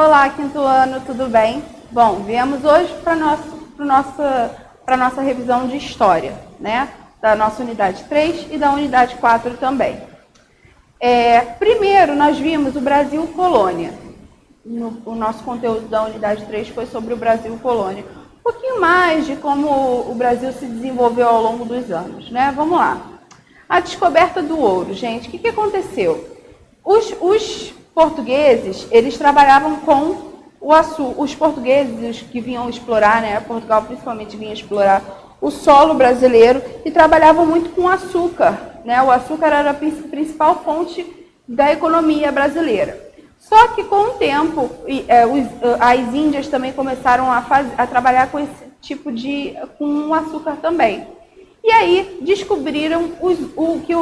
Olá, quinto ano, tudo bem? Bom, viemos hoje para a nossa revisão de história, né? Da nossa unidade 3 e da unidade 4 também. Primeiro, nós vimos o Brasil Colônia. O nosso conteúdo da unidade 3 foi sobre o Brasil Colônia. Um pouquinho mais de como o Brasil se desenvolveu ao longo dos anos, né? Vamos lá. A descoberta do ouro, gente, o que aconteceu? Os portugueses, eles trabalhavam com o açúcar. Os portugueses que vinham explorar, né? Portugal principalmente vinha explorar o solo brasileiro e trabalhavam muito com açúcar, né? O açúcar era a principal fonte da economia brasileira. Só que com o tempo, as Índias também começaram a trabalhar com esse tipo com açúcar também. E aí descobriram que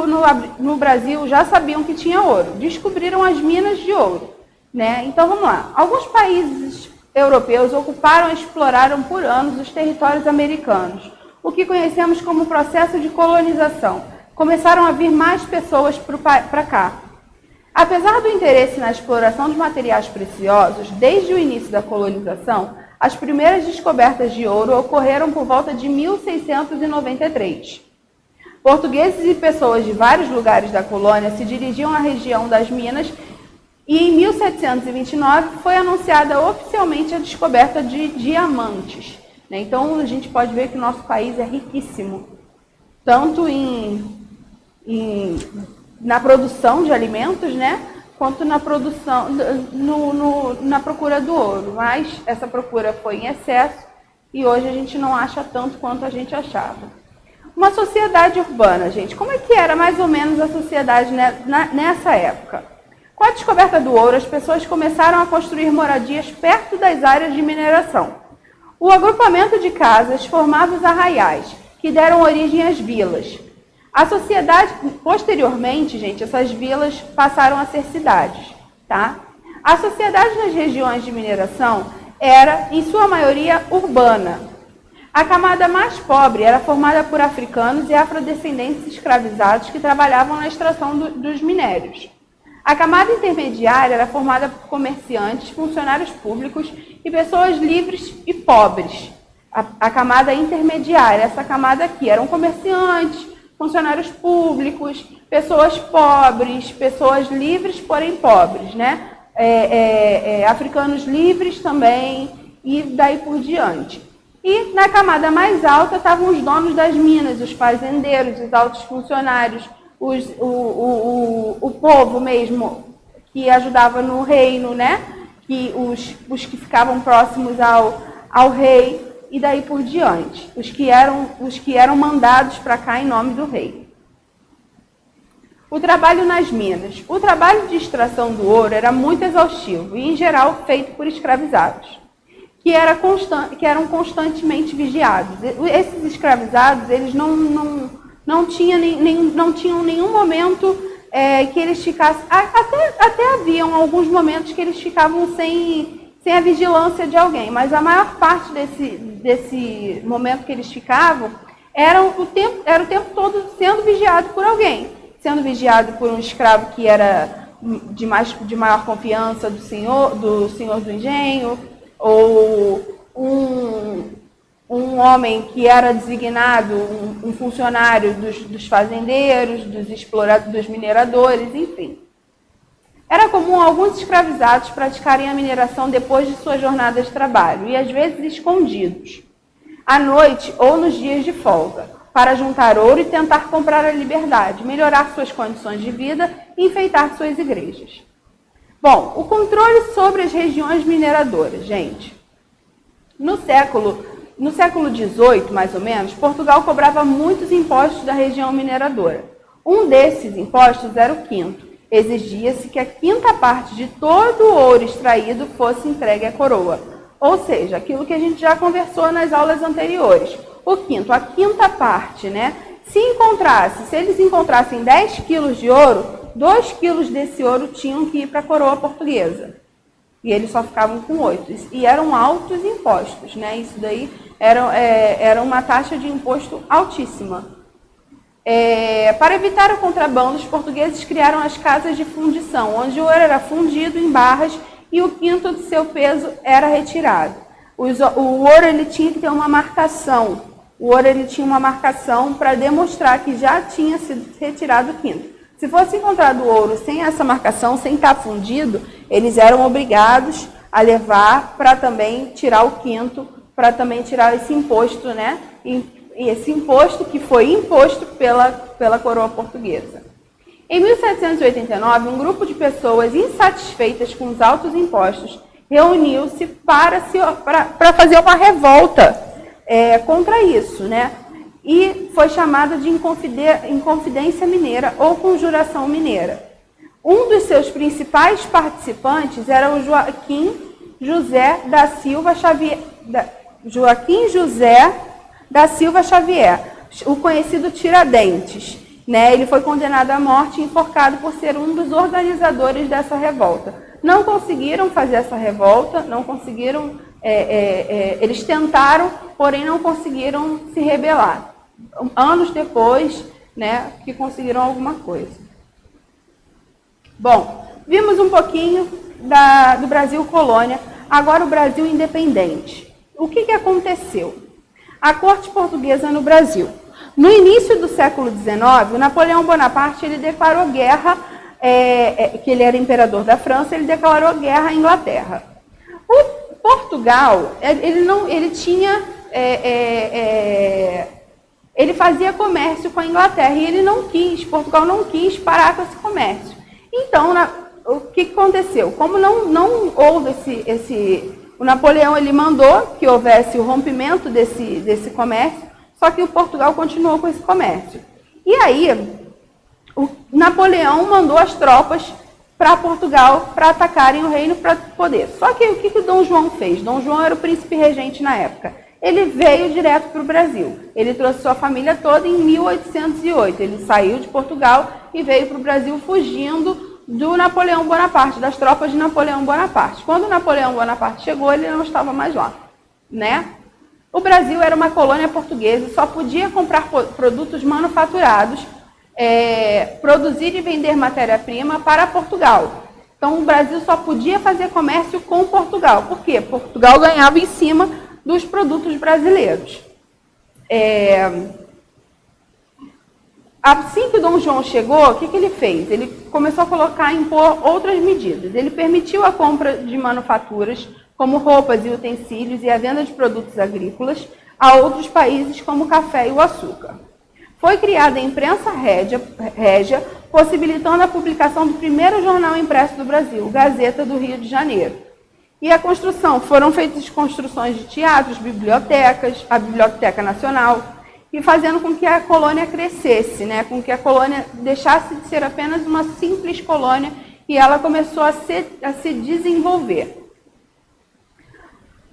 no Brasil já sabiam que tinha ouro. Descobriram as minas de ouro, né? Então vamos lá. Alguns países europeus ocuparam e exploraram por anos os territórios americanos, o que conhecemos como processo de colonização. Começaram a vir mais pessoas para cá. Apesar do interesse na exploração de materiais preciosos, desde o início da colonização, as primeiras descobertas de ouro ocorreram por volta de 1693. Portugueses e pessoas de vários lugares da colônia se dirigiam à região das minas e em 1729 foi anunciada oficialmente a descoberta de diamantes. Então a gente pode ver que o nosso país é riquíssimo, tanto na produção de alimentos, né? Quanto na produção, na procura do ouro. Mas essa procura foi em excesso e hoje a gente não acha tanto quanto a gente achava. Uma sociedade urbana, gente. Como é que era mais ou menos a sociedade nessa época? Com a descoberta do ouro, as pessoas começaram a construir moradias perto das áreas de mineração. O agrupamento de casas formava os arraiais, que deram origem às vilas. A sociedade, posteriormente, gente, essas vilas passaram a ser cidades, tá? A sociedade nas regiões de mineração era, em sua maioria, urbana. A camada mais pobre era formada por africanos e afrodescendentes escravizados que trabalhavam na extração dos minérios. A camada intermediária era formada por comerciantes, funcionários públicos e pessoas livres e pobres. A camada intermediária, essa camada aqui, eram comerciantes, funcionários públicos, pessoas pobres, pessoas livres, porém pobres, né? Africanos livres também, e daí por diante. E na camada mais alta estavam os donos das minas, os fazendeiros, os altos funcionários, o povo mesmo que ajudava no reino, né? Os que ficavam próximos ao rei. E daí por diante, os que eram mandados para cá em nome do rei. O trabalho nas minas. O trabalho de extração do ouro era muito exaustivo e, em geral, feito por escravizados, que eram constantemente vigiados. Esses escravizados, eles não tinham nenhum momento que eles ficassem... Até haviam alguns momentos que eles ficavam sem a vigilância de alguém, mas a maior parte desse momento que eles ficavam era o tempo todo sendo vigiado por alguém, sendo vigiado por um escravo que era de maior confiança do senhor do engenho, ou um homem que era designado, um funcionário dos fazendeiros, dos exploradores, dos mineradores, enfim. Era comum alguns escravizados praticarem a mineração depois de sua jornada de trabalho, e às vezes escondidos, à noite ou nos dias de folga, para juntar ouro e tentar comprar a liberdade, melhorar suas condições de vida e enfeitar suas igrejas. Bom, o controle sobre as regiões mineradoras, gente. No século XVIII, mais ou menos, Portugal cobrava muitos impostos da região mineradora. Um desses impostos era o quinto. Exigia-se que a quinta parte de todo o ouro extraído fosse entregue à coroa. Ou seja, aquilo que a gente já conversou nas aulas anteriores. A quinta parte, né? Se eles encontrassem 10 quilos de ouro, 2 quilos desse ouro tinham que ir para a coroa portuguesa. E eles só ficavam com 8. E eram altos impostos, né? Isso daí era uma taxa de imposto altíssima. Para evitar o contrabando, os portugueses criaram as casas de fundição, onde o ouro era fundido em barras e o quinto do seu peso era retirado. O ouro ele tinha que ter uma marcação. O ouro ele tinha uma marcação para demonstrar que já tinha sido retirado o quinto. Se fosse encontrado ouro sem essa marcação, sem estar fundido, eles eram obrigados a levar para também tirar o quinto, para também tirar esse imposto, né? E esse imposto que foi imposto pela coroa portuguesa. Em 1789, um grupo de pessoas insatisfeitas com os altos impostos reuniu-se para fazer uma revolta contra isso, né? E foi chamada de Inconfidência Mineira ou Conjuração Mineira. Um dos seus principais participantes era o Joaquim José da Silva Xavier, o conhecido Tiradentes. Né? Ele foi condenado à morte e enforcado por ser um dos organizadores dessa revolta. Não conseguiram fazer essa revolta, não conseguiram, eles tentaram, porém não conseguiram se rebelar. Anos depois, né, que conseguiram alguma coisa. Bom, vimos um pouquinho do Brasil colônia, agora o Brasil independente. O que aconteceu? A corte portuguesa no Brasil. No início do século XIX, o Napoleão Bonaparte ele declarou guerra, que ele era imperador da França, ele declarou guerra à Inglaterra. O Portugal, ele fazia comércio com a Inglaterra e Portugal não quis parar com esse comércio. Então, o que aconteceu? Como não houve o Napoleão ele mandou que houvesse o rompimento desse comércio, só que o Portugal continuou com esse comércio. E aí, o Napoleão mandou as tropas para Portugal para atacarem o reino para poder. Só que o que o Dom João fez? Dom João era o príncipe regente na época. Ele veio direto para o Brasil. Ele trouxe sua família toda em 1808. Ele saiu de Portugal e veio para o Brasil fugindo do Napoleão Bonaparte, das tropas de Napoleão Bonaparte. Quando Napoleão Bonaparte chegou, ele não estava mais lá, né? O Brasil era uma colônia portuguesa e só podia comprar produtos manufaturados, produzir e vender matéria-prima para Portugal. Então, o Brasil só podia fazer comércio com Portugal. Por quê? Portugal ganhava em cima dos produtos brasileiros. Assim que Dom João chegou, o que ele fez? Ele começou a impor outras medidas. Ele permitiu a compra de manufaturas, como roupas e utensílios, e a venda de produtos agrícolas a outros países, como o café e o açúcar. Foi criada a imprensa régia, possibilitando a publicação do primeiro jornal impresso do Brasil, Gazeta do Rio de Janeiro. E foram feitas construções de teatros, bibliotecas, a Biblioteca Nacional, e fazendo com que a colônia crescesse, né? Com que a colônia deixasse de ser apenas uma simples colônia e ela começou a se desenvolver.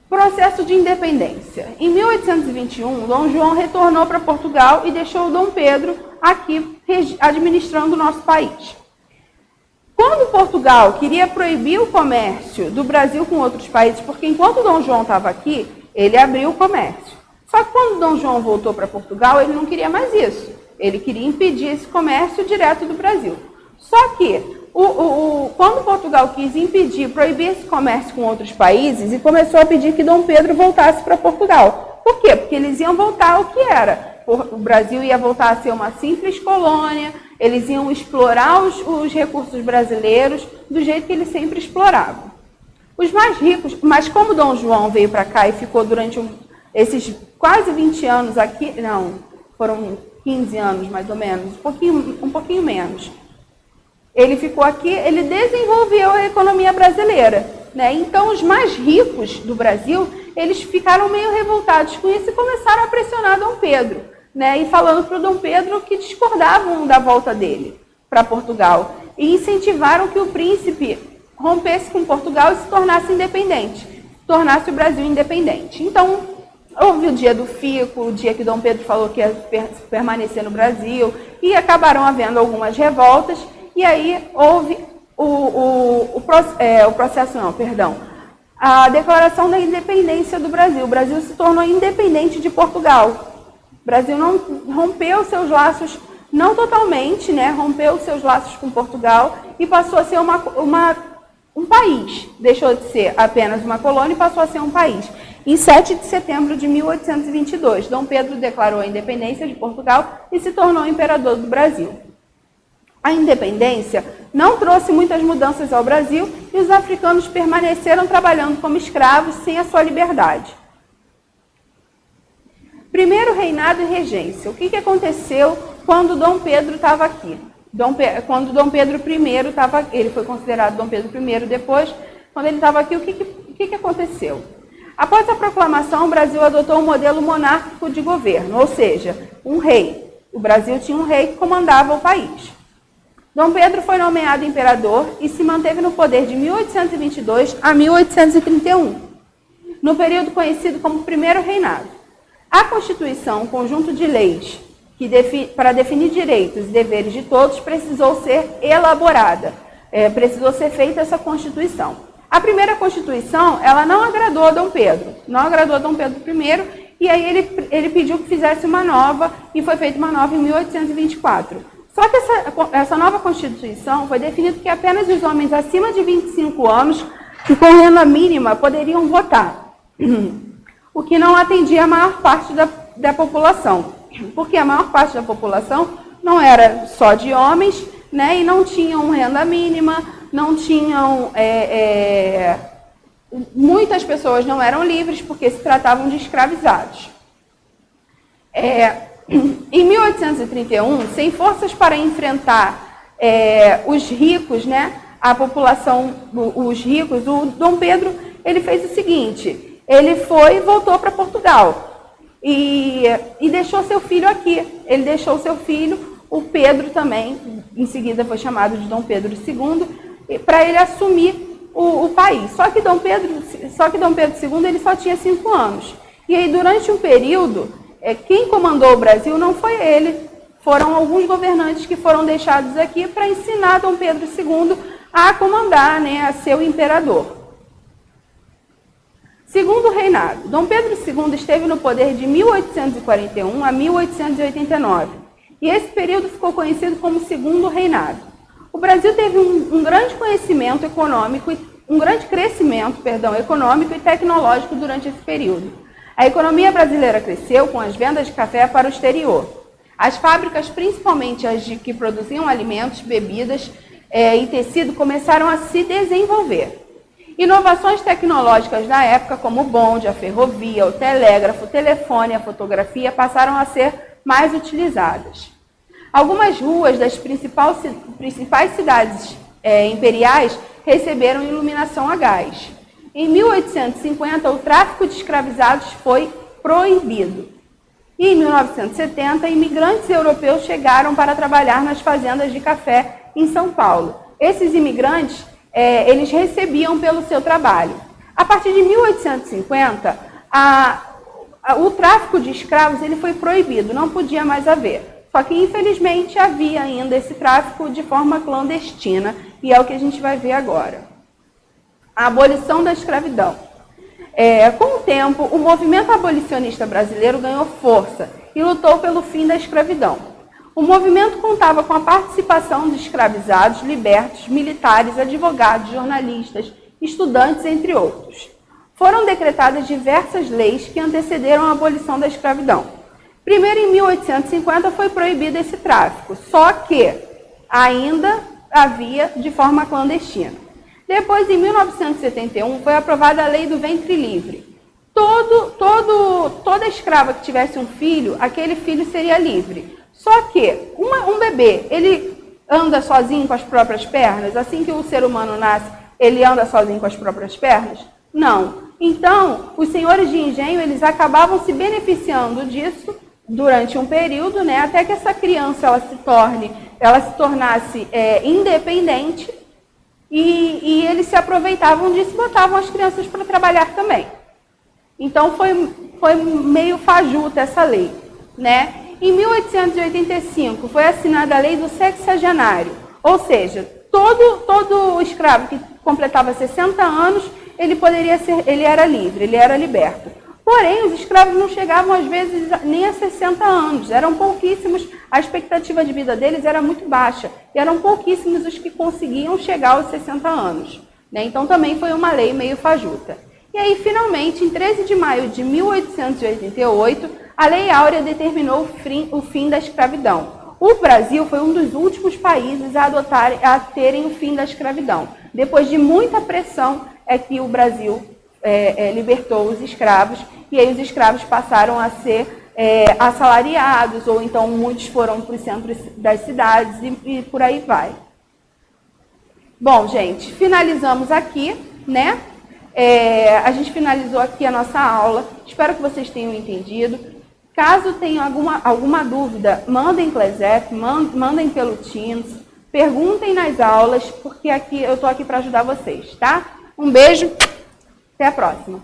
Processo de independência. Em 1821, Dom João retornou para Portugal e deixou Dom Pedro aqui administrando o nosso país. Quando Portugal queria proibir o comércio do Brasil com outros países, porque enquanto Dom João estava aqui, ele abriu o comércio. Só que quando Dom João voltou para Portugal, ele não queria mais isso. Ele queria impedir esse comércio direto do Brasil. Só que quando Portugal quis proibir esse comércio com outros países, e começou a pedir que Dom Pedro voltasse para Portugal. Por quê? Porque eles iam voltar ao que era. O Brasil ia voltar a ser uma simples colônia, eles iam explorar os recursos brasileiros do jeito que eles sempre exploravam. Os mais ricos, mas como Dom João veio para cá e ficou durante esses quase 20 anos aqui, não, foram 15 anos mais ou menos, um pouquinho menos. Ele ficou aqui, ele desenvolveu a economia brasileira, né? Então, os mais ricos do Brasil, eles ficaram meio revoltados com isso e começaram a pressionar Dom Pedro, né? E falando para o Dom Pedro que discordavam da volta dele para Portugal. E incentivaram que o príncipe rompesse com Portugal e se tornasse independente, tornasse o Brasil independente. Então, houve o dia do fico, o dia que Dom Pedro falou que ia permanecer no Brasil, e acabaram havendo algumas revoltas. E aí houve a declaração da independência do Brasil. O Brasil se tornou independente de Portugal. O Brasil não rompeu seus laços, não totalmente, né? Rompeu seus laços com Portugal e passou a ser um país. Deixou de ser apenas uma colônia e passou a ser um país. Em 7 de setembro de 1822, Dom Pedro declarou a independência de Portugal e se tornou imperador do Brasil. A independência não trouxe muitas mudanças ao Brasil e os africanos permaneceram trabalhando como escravos sem a sua liberdade. Primeiro reinado e regência. O que aconteceu quando Dom Pedro estava aqui? Quando Dom Pedro I estava aqui, ele foi considerado Dom Pedro I depois, quando ele estava aqui, o que aconteceu? Após a proclamação, o Brasil adotou um modelo monárquico de governo, ou seja, um rei. O Brasil tinha um rei que comandava o país. Dom Pedro foi nomeado imperador e se manteve no poder de 1822 a 1831, no período conhecido como Primeiro Reinado. A Constituição, um conjunto de leis para definir direitos e deveres de todos, precisou ser elaborada, precisou ser feita essa Constituição. A primeira Constituição, ela não agradou a Dom Pedro, I, e aí ele pediu que fizesse uma nova, e foi feita uma nova em 1824. Só que essa nova Constituição foi definido que apenas os homens acima de 25 anos e com renda mínima poderiam votar, o que não atendia a maior parte da população, porque a maior parte da população não era só de homens, né, e não tinham renda mínima, não tinham... muitas pessoas não eram livres porque se tratavam de escravizados. Em 1831, sem forças para enfrentar os ricos, né, a população, os ricos, o Dom Pedro, ele fez o seguinte, ele voltou para Portugal e deixou seu filho aqui. Ele deixou seu filho, o Pedro também, em seguida foi chamado de Dom Pedro II, para ele assumir o país. Só que Dom Pedro II ele só tinha 5 anos. E aí, durante um período, quem comandou o Brasil não foi ele, foram alguns governantes que foram deixados aqui para ensinar Dom Pedro II a comandar, né, a ser o imperador. Segundo reinado. Dom Pedro II esteve no poder de 1841 a 1889, e esse período ficou conhecido como Segundo Reinado. O Brasil teve um grande crescimento econômico e tecnológico durante esse período. A economia brasileira cresceu com as vendas de café para o exterior. As fábricas, principalmente as que produziam alimentos, bebidas e tecido, começaram a se desenvolver. Inovações tecnológicas da época, como o bonde, a ferrovia, o telégrafo, o telefone e a fotografia, passaram a ser mais utilizadas. Algumas ruas das principais cidades imperiais receberam iluminação a gás. Em 1850, o tráfico de escravizados foi proibido. E em 1970, imigrantes europeus chegaram para trabalhar nas fazendas de café em São Paulo. Esses imigrantes, eles recebiam pelo seu trabalho. A partir de 1850, o tráfico de escravos ele foi proibido, não podia mais haver. Só que, infelizmente, havia ainda esse tráfico de forma clandestina, e é o que a gente vai ver agora. A abolição da escravidão. Com o tempo, o movimento abolicionista brasileiro ganhou força e lutou pelo fim da escravidão. O movimento contava com a participação de escravizados, libertos, militares, advogados, jornalistas, estudantes, entre outros. Foram decretadas diversas leis que antecederam a abolição da escravidão. Primeiro, em 1850, foi proibido esse tráfico, só que ainda havia de forma clandestina. Depois, em 1971, foi aprovada a Lei do Ventre Livre. Toda escrava que tivesse um filho, aquele filho seria livre. Só que um bebê, ele anda sozinho com as próprias pernas? Assim que o ser humano nasce, ele anda sozinho com as próprias pernas? Não. Então, os senhores de engenho, eles acabavam se beneficiando disso durante um período, né, até que essa criança ela se tornasse independente, e eles se aproveitavam disso e botavam as crianças para trabalhar também. Então foi meio fajuta essa lei, né? Em 1885 foi assinada a Lei do Sexagenário, ou seja, todo escravo que completava 60 anos, ele era livre, ele era liberto. Porém, os escravos não chegavam, às vezes, nem a 60 anos. Eram pouquíssimos, a expectativa de vida deles era muito baixa. E eram pouquíssimos os que conseguiam chegar aos 60 anos. né? Então também foi uma lei meio fajuta. E aí, finalmente, em 13 de maio de 1888, a Lei Áurea determinou o fim da escravidão. O Brasil foi um dos últimos países a terem o fim da escravidão. Depois de muita pressão, é que o Brasil libertou os escravos, e aí os escravos passaram a ser assalariados, ou então muitos foram para os centros das cidades e por aí vai. Bom, gente, finalizamos aqui, né? A gente finalizou aqui a nossa aula. Espero que vocês tenham entendido. Caso tenham alguma dúvida, mandem pelo Clesep, mandem pelo Teams, perguntem nas aulas, porque aqui eu estou aqui para ajudar vocês, tá? Um beijo, até a próxima.